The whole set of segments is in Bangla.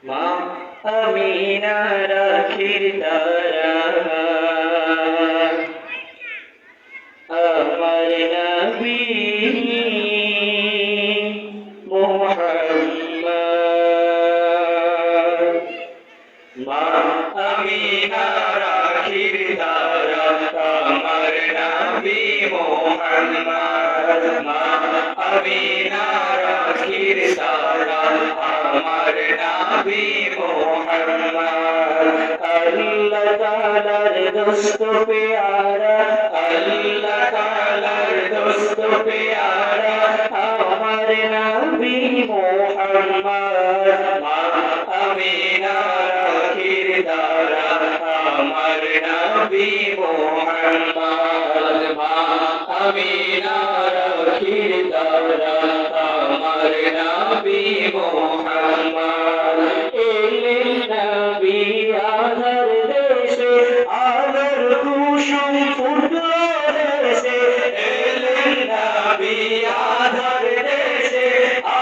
মা আমিনার আখির তারা আমার নবী মুহাম্মদ। মা আমিনার আখির তারা আমার নবী মুহাম্মদ। মা আমিনার আখির তারা আমার নবী মুহাম্মদ। আল্লাহ তাআলার দোস্ত প্যারা, আল্লাহ তাআলার দোস্ত প্যারা আমার নবী মুহাম্মদ। মা আমিনার আখির তারা আমার নবী মুহাম্মদ। মা আমিনার আখির তারা আমার নবী মুহাম্মদ। এলেন নবী আধার দেশে, আলোর কুসুম ফুটলো দেশে। এলেন নবী আধার দেশে,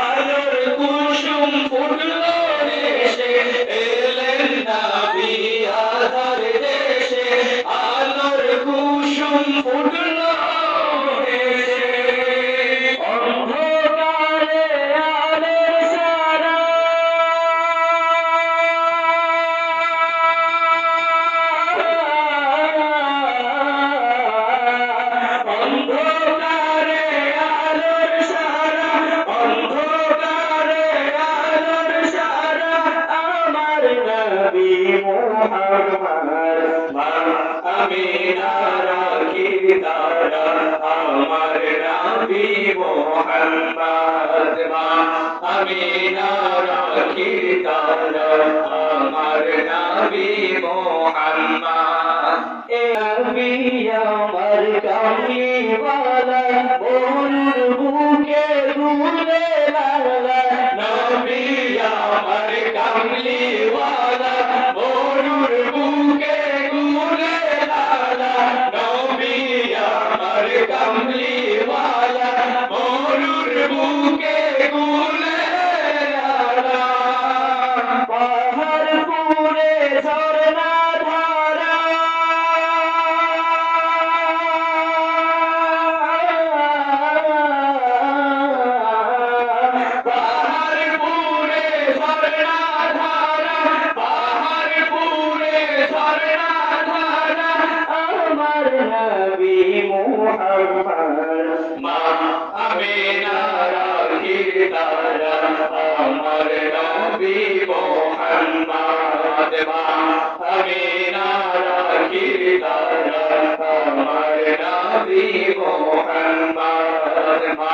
আলোর কুসুম ফুটলো দেশে। এলেন নবী আধার দেশে, আলোর কুসুম ফুটলো দেশে। অন্ধকারে আলোর সারা, অন্ধকারে আলোর সারা, অন্ধকারে আলোর সারা আমার নবী মুহাম্মদ। মা আমিনার আখির তারা আমার নবী মুহাম্মদ। মা আমিনার আখির তারা আমার নবী মুহাম্মদ। এ নবী আমার কামলিওয়ালা, মরুর বুকে দুলে লালা। নবী আমার কামলিওয়ালা, মরুর বুকে দুলে লালা। নবী আমার কামলিওয়ালা, মরুর বুকে দুলে লালা। পাহাড় পুরে ঝরনা ধারা, পাহাড় পুরে ঝরনা ধারা, পাহাড় পুরে ঝরনা ধারা আমার নবী মুহাম্মদ। মা আমিনার আখির তারা আমার নবী মুহাম্মদ। মা আমিনার আখির তারা আমার নবী মুহাম্মদ। মা